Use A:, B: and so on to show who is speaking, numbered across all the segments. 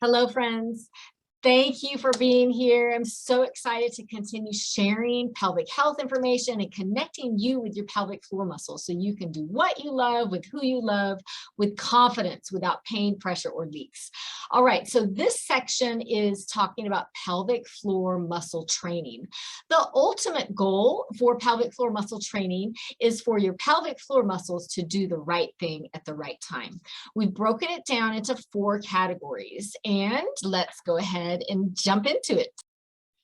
A: Hello, friends. Thank you for being here. I'm so excited to continue sharing pelvic health information and connecting you with your pelvic floor muscles so you can do what you love with who you love with confidence without pain, pressure, or leaks. All right, so this section is talking about pelvic floor muscle training. The ultimate goal for pelvic floor muscle training is for your pelvic floor muscles to do the right thing at the right time. We've broken it down into 4 categories, and let's go ahead and jump into it.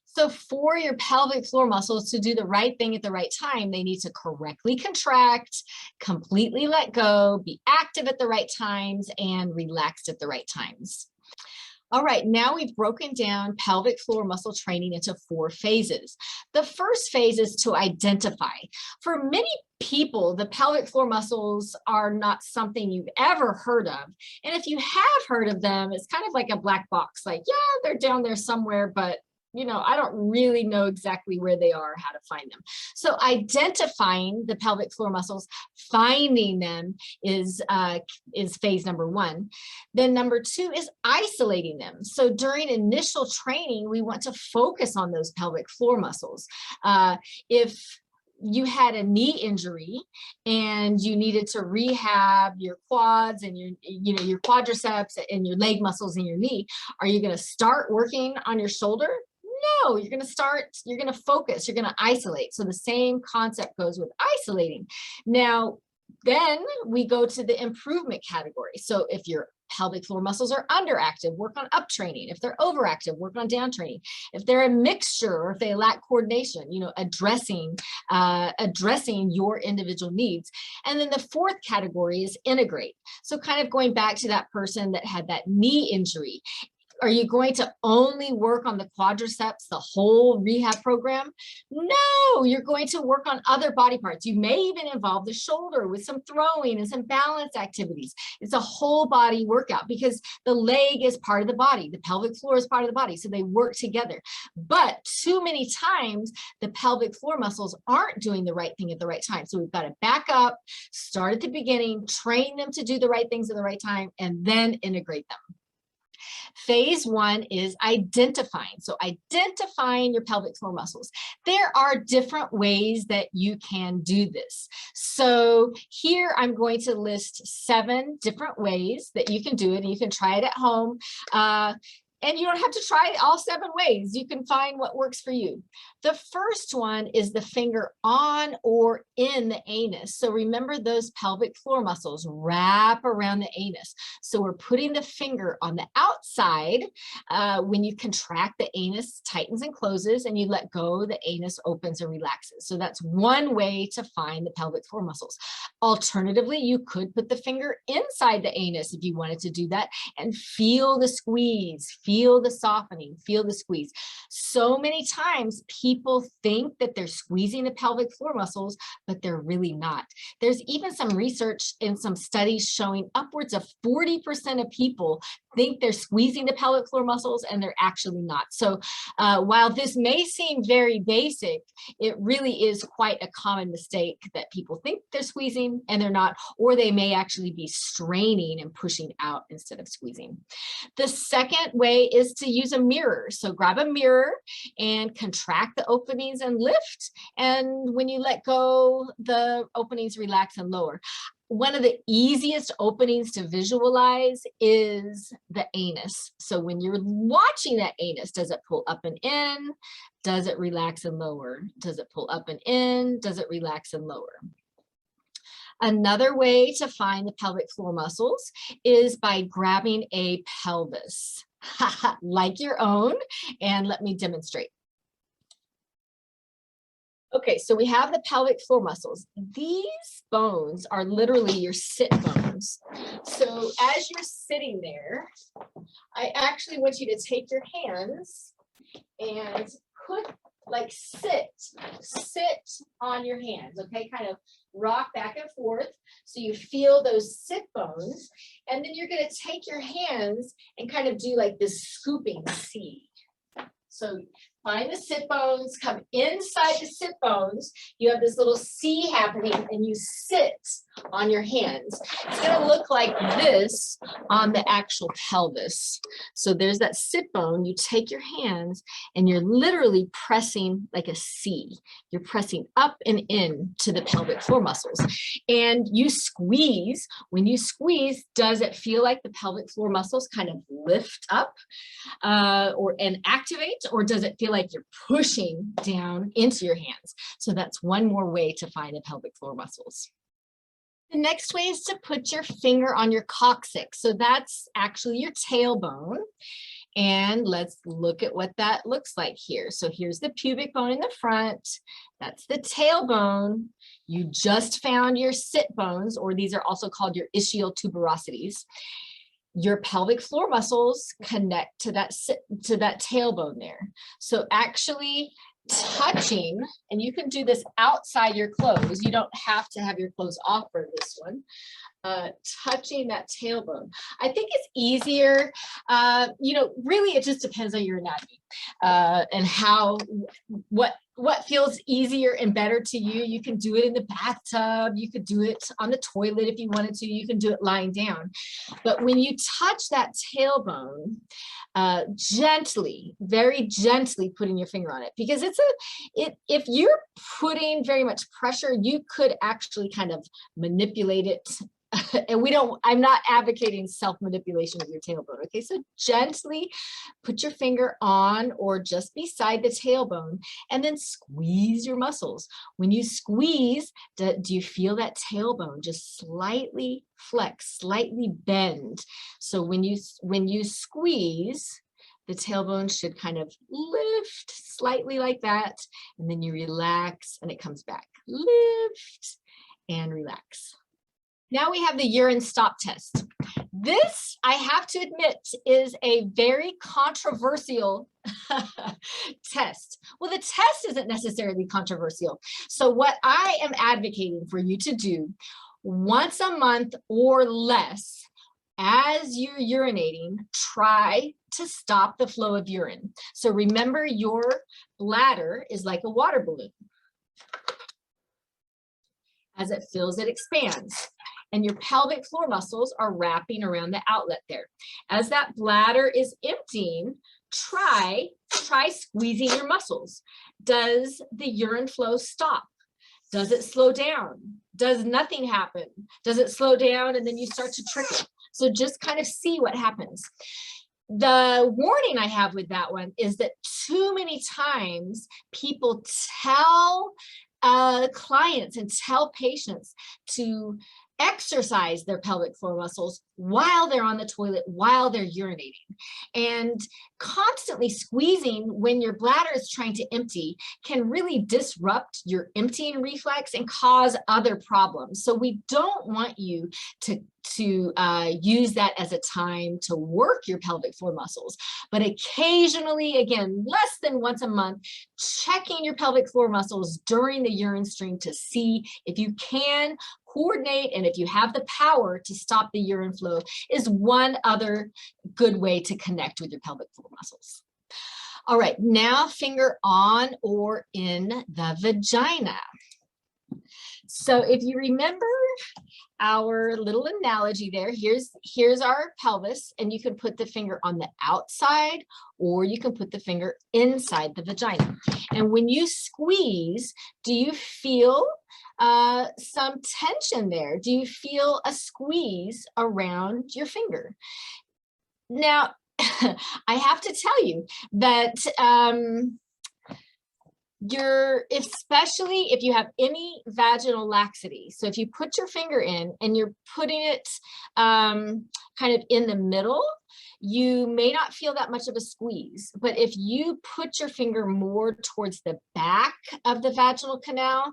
A: So for your pelvic floor muscles to do the right thing at the right time, they need to correctly contract, completely let go, be active at the right times, and relaxed at the right times. All right, now we've broken down pelvic floor muscle training into 4 phases. The first phase is to identify. For many people, the pelvic floor muscles are not something you've ever heard of. And if you have heard of them, it's kind of like a black box, like, yeah, they're down there somewhere, but I don't really know exactly where they are, how to find them. So identifying the pelvic floor muscles, finding them is phase number 1. Then number 2 is isolating them. So during initial training, we want to focus on those pelvic floor muscles. If you had a knee injury and you needed to rehab your quads and your quadriceps and your leg muscles in your knee, are you going to start working on your shoulder? No, you're going to focus, you're going to isolate. So the same concept goes with isolating. Now, then we go to the improvement category. So if your pelvic floor muscles are underactive, work on up training. If they're overactive, work on down training. If they're a mixture or if they lack coordination, addressing your individual needs. And then the 4th category is integrate. So kind of going back to that person that had that knee injury. Are you going to only work on the quadriceps, the whole rehab program? No, you're going to work on other body parts. You may even involve the shoulder with some throwing and some balance activities. It's a whole body workout because the leg is part of the body. The pelvic floor is part of the body, so they work together. But too many times, the pelvic floor muscles aren't doing the right thing at the right time. So we've got to back up, start at the beginning, train them to do the right things at the right time, and then integrate them. Phase 1 is identifying. So identifying your pelvic floor muscles. There are different ways that you can do this. So here I'm going to list 7 different ways that you can do it, and you can try it at home. And you don't have to try all 7 ways. You can find what works for you. The first one is the finger on or in the anus. So remember those pelvic floor muscles wrap around the anus. So we're putting the finger on the outside. When you contract, the anus tightens and closes, and you let go, the anus opens and relaxes. So that's one way to find the pelvic floor muscles. Alternatively, you could put the finger inside the anus if you wanted to do that and feel the squeeze. Feel the softening, feel the squeeze. So many times people think that they're squeezing the pelvic floor muscles, but they're really not. There's even some research and some studies showing upwards of 40% of people think they're squeezing the pelvic floor muscles and they're actually not. So while this may seem very basic, it really is quite a common mistake that people think they're squeezing and they're not, or they may actually be straining and pushing out instead of squeezing. The second way is to use a mirror. So grab a mirror and contract the openings and lift. And when you let go, the openings relax and lower. One of the easiest openings to visualize is the anus. So when you're watching that anus, does it pull up and in? Does it relax and lower? Does it pull up and in? Does it relax and lower? Another way to find the pelvic floor muscles is by grabbing a pelvis, like your own, and let me demonstrate. Okay, so we have the pelvic floor muscles. These bones are literally your sit bones. So as you're sitting there, I actually want you to take your hands and sit on your hands, okay? Kind of rock back and forth so you feel those sit bones. And then you're gonna take your hands and kind of do like this scooping C. So Find the sit bones, come inside the sit bones. You have this little C happening and you sit on your hands. It's gonna look like this on the actual pelvis. So there's that sit bone, you take your hands and you're literally pressing like a C. You're pressing up and in to the pelvic floor muscles. And you squeeze. When you squeeze, does it feel like the pelvic floor muscles kind of lift up and activate, or does it feel like you're pushing down into your hands? So that's one more way to find the pelvic floor muscles. The next way is to put your finger on your coccyx. So that's actually your tailbone. And let's look at what that looks like here. So here's the pubic bone in the front. That's the tailbone. You just found your sit bones, or these are also called your ischial tuberosities. Your pelvic floor muscles connect to that tailbone there. So actually touching, and you can do this outside your clothes. You don't have to have your clothes off for this one. Touching that tailbone. I think it's easier, really it just depends on your anatomy and what feels easier and better to you. You can do it in the bathtub, you could do it on the toilet if you wanted to, you can do it lying down. But when you touch that tailbone, gently, very gently putting your finger on it, because if you're putting very much pressure, you could actually kind of manipulate it. And I'm not advocating self-manipulation of your tailbone. Okay, so gently put your finger on or just beside the tailbone and then squeeze your muscles. When you squeeze, do you feel that tailbone just slightly flex, slightly bend? So when you squeeze, the tailbone should kind of lift slightly like that, and then you relax and it comes back. Lift and relax. Now we have the urine stop test. This, I have to admit, is a very controversial test. Well, the test isn't necessarily controversial. So what I am advocating for you to do once a month or less, as you're urinating, try to stop the flow of urine. So remember, your bladder is like a water balloon. As it fills, it expands. And your pelvic floor muscles are wrapping around the outlet there. As that bladder is emptying, try squeezing your muscles. Does the urine flow stop? Does it slow down? Does nothing happen? Does it slow down and then you start to trickle? So just kind of see what happens. The warning I have with that one is that too many times people tell clients and tell patients to exercise their pelvic floor muscles while they're on the toilet, while they're urinating. And constantly squeezing when your bladder is trying to empty can really disrupt your emptying reflex and cause other problems. So we don't want you to use that as a time to work your pelvic floor muscles. But occasionally, again, less than once a month, checking your pelvic floor muscles during the urine stream to see if you can coordinate and if you have the power to stop the urine flow is one other good way to connect with your pelvic floor muscles. All right, now finger on or in the vagina. So if you remember our little analogy there, here's our pelvis, and you can put the finger on the outside or you can put the finger inside the vagina. And when you squeeze, do you feel some tension there? Do you feel a squeeze around your finger? Now, I have to tell you that especially if you have any vaginal laxity, so if you put your finger in and you're putting it kind of in the middle, you may not feel that much of a squeeze. But if you put your finger more towards the back of the vaginal canal,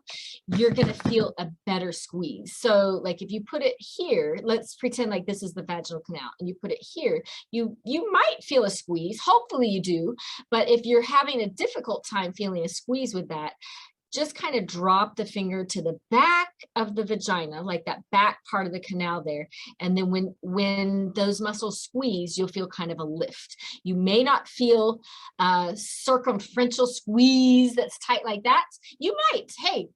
A: you're going to feel a better squeeze. So like if you put it here, let's pretend like this is the vaginal canal, and you put it here, you might feel a squeeze. Hopefully you do. But if you're having a difficult time feeling a squeeze with that, just kind of drop the finger to the back of the vagina, like that back part of the canal there. And then when those muscles squeeze, you'll feel kind of a lift. You may not feel circumferential squeeze that's tight like that. You might. Hey,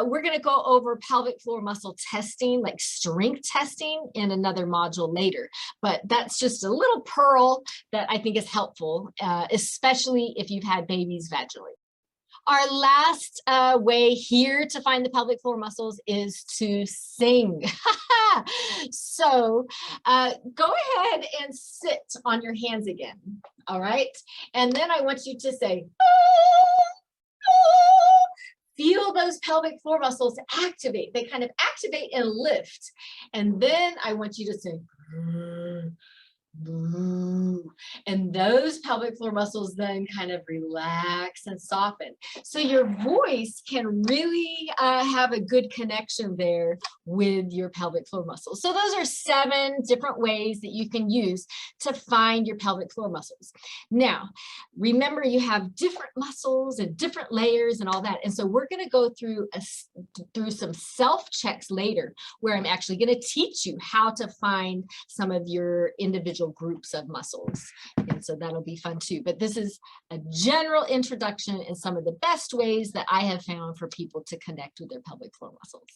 A: we're going to go over pelvic floor muscle testing, like strength testing, in another module later. But that's just a little pearl that I think is helpful, especially if you've had babies vaginally. Our last way here to find the pelvic floor muscles is to sing. So go ahead and sit on your hands again. All right. And then I want you to say, feel those pelvic floor muscles activate. They kind of activate and lift. And then I want you to say, and those pelvic floor muscles then kind of relax and soften. So your voice can really have a good connection there with your pelvic floor muscles. So those are 7 different ways that you can use to find your pelvic floor muscles. Now, remember, you have different muscles and different layers and all that. And so we're going to go through some self-checks later, where I'm actually going to teach you how to find some of your individual groups of muscles. And so that'll be fun too. But this is a general introduction and some of the best ways that I have found for people to connect with their pelvic floor muscles.